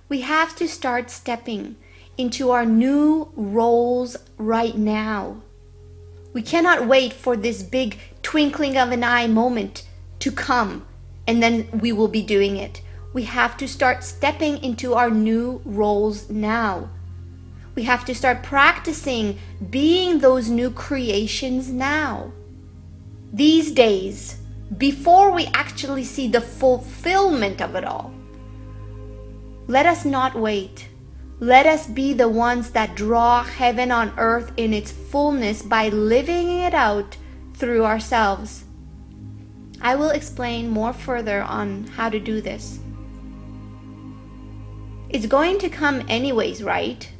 We have to start stepping into our new roles right now. We cannot wait for this big twinkling of an eye moment to come and then we will be doing it. We have to start stepping into our new roles now. We have to start practicing being those new creations now. These days, before we actually see the fulfillment of it all. Let us not wait. Let us be the ones that draw heaven on earth in its fullness by living it out through ourselves. I will explain more further on how to do this. It's going to come anyways, right?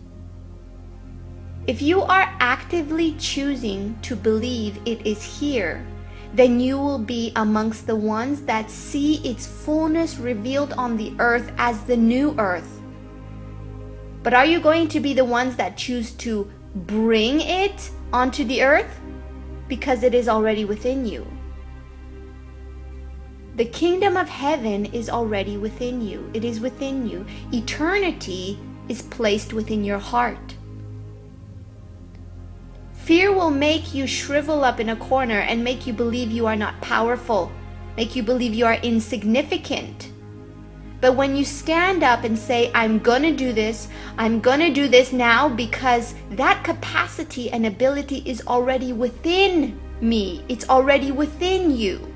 If you are actively choosing to believe it is here, then you will be amongst the ones that see its fullness revealed on the earth as the new earth. But are you going to be the ones that choose to bring it onto the earth? Because it is already within you. The kingdom of heaven is already within you. It is within you. Eternity is placed within your heart. Fear will make you shrivel up in a corner and make you believe you are not powerful, make you believe you are insignificant. But when you stand up and say, I'm gonna do this now, because that capacity and ability is already within me. It's already within you.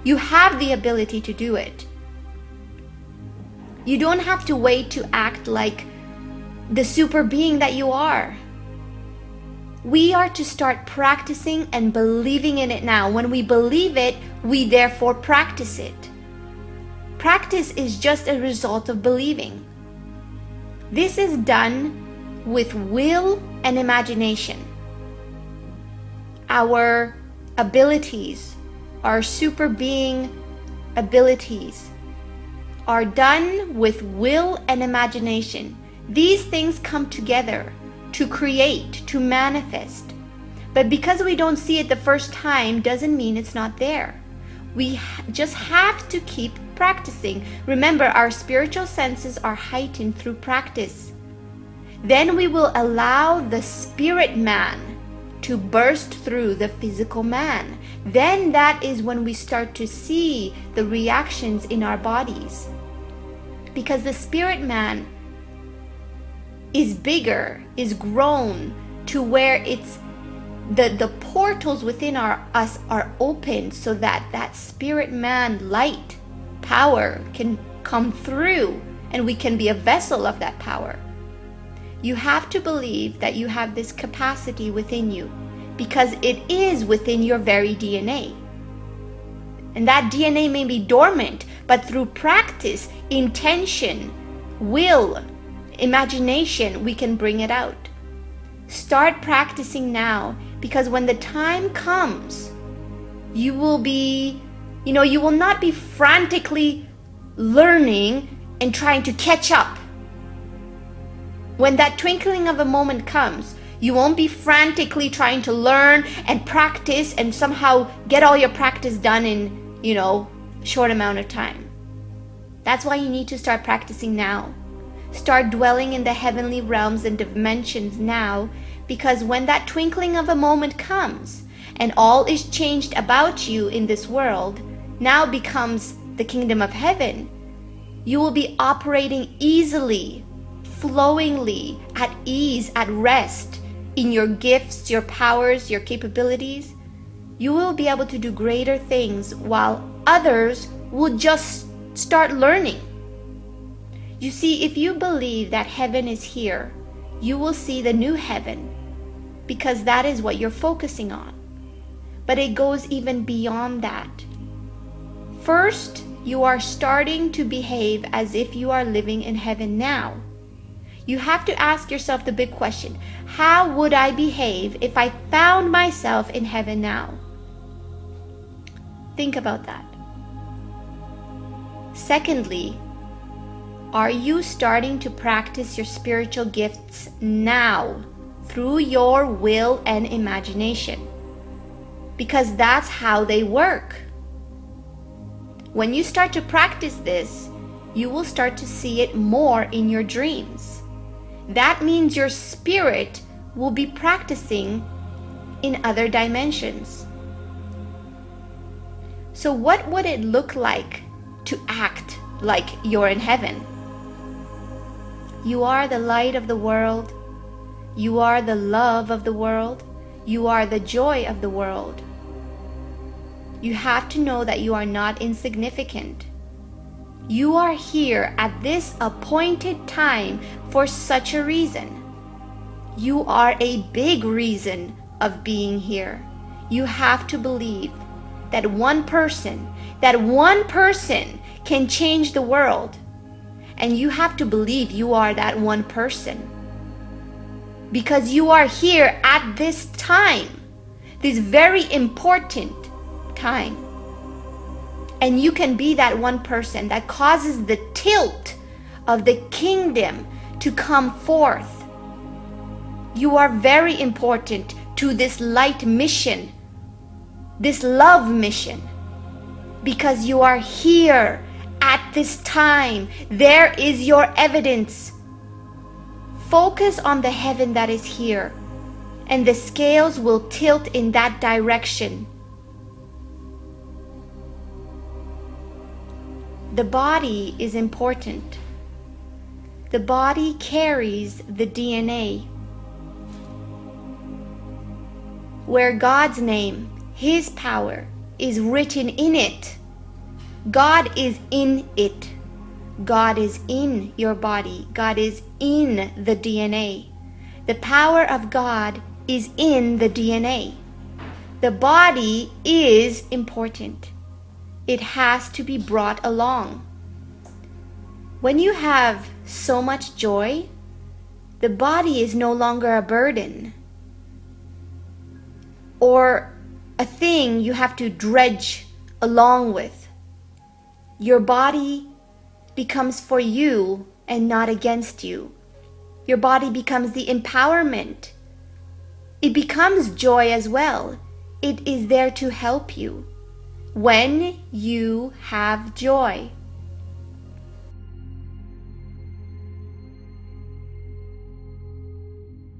You have the ability to do it. You don't have to wait to act like the super being that you are. We are to start practicing and believing in it now. When we believe it, we therefore practice it. Practice is just a result of believing. This is done with will and imagination. Our abilities, our super being abilities, are done with will and imagination. These things come together to create, to manifest. But because we don't see it the first time doesn't mean it's not there. We just have to keep practicing. Remember, our spiritual senses are heightened through practice. Then we will allow the spirit man to burst through the physical man. Then that is when we start to see the reactions in our bodies. Because the spirit man is bigger, is grown to where it's the portals within us are open so that that spirit man light power can come through and we can be a vessel of that power. You have to believe that you have this capacity within you because it is within your very DNA. And that DNA may be dormant, but through practice, intention, will, imagination, we can bring it out. Start practicing now, because when the time comes, you will not be frantically learning and trying to catch up. When that twinkling of a moment comes, you won't be frantically trying to learn and practice and somehow get all your practice done in, short amount of time. That's why you need to start practicing now. Start dwelling in the heavenly realms and dimensions now, because when that twinkling of a moment comes and all is changed about you in this world now becomes the kingdom of heaven, you will be operating easily, flowingly, at ease, at rest in your gifts, your powers, your capabilities. You will be able to do greater things while others will just start learning. You see, if you believe that heaven is here, you will see the new heaven, because that is what you're focusing on. But it goes even beyond that. First, you are starting to behave as if you are living in heaven now. You have to ask yourself the big question: how would I behave if I found myself in heaven now? Think about that. Secondly, are you starting to practice your spiritual gifts now through your will and imagination? Because that's how they work. When you start to practice this, you will start to see it more in your dreams. That means your spirit will be practicing in other dimensions. So what would it look like to act like you're in heaven? You are the light of the world. You are the love of the world. You are the joy of the world. You have to know that you are not insignificant. You are here at this appointed time for such a reason. You are a big reason of being here. You have to believe that one person can change the world. And you have to believe you are that one person. Because you are here at this time, this very important time. And you can be that one person that causes the tilt of the kingdom to come forth. You are very important to this light mission, this love mission, because you are here at this time. There is your evidence. Focus on the heaven that is here, and the scales will tilt in that direction. The body is important. The body carries the DNA. Where God's name, His power, is written in it. God is in it. God is in your body. God is in the DNA. The power of God is in the DNA. The body is important. It has to be brought along. When you have so much joy, the body is no longer a burden or a thing you have to dredge along with. Your body becomes for you and not against you. Your body becomes the empowerment. It becomes joy as well. It is there to help you when you have joy.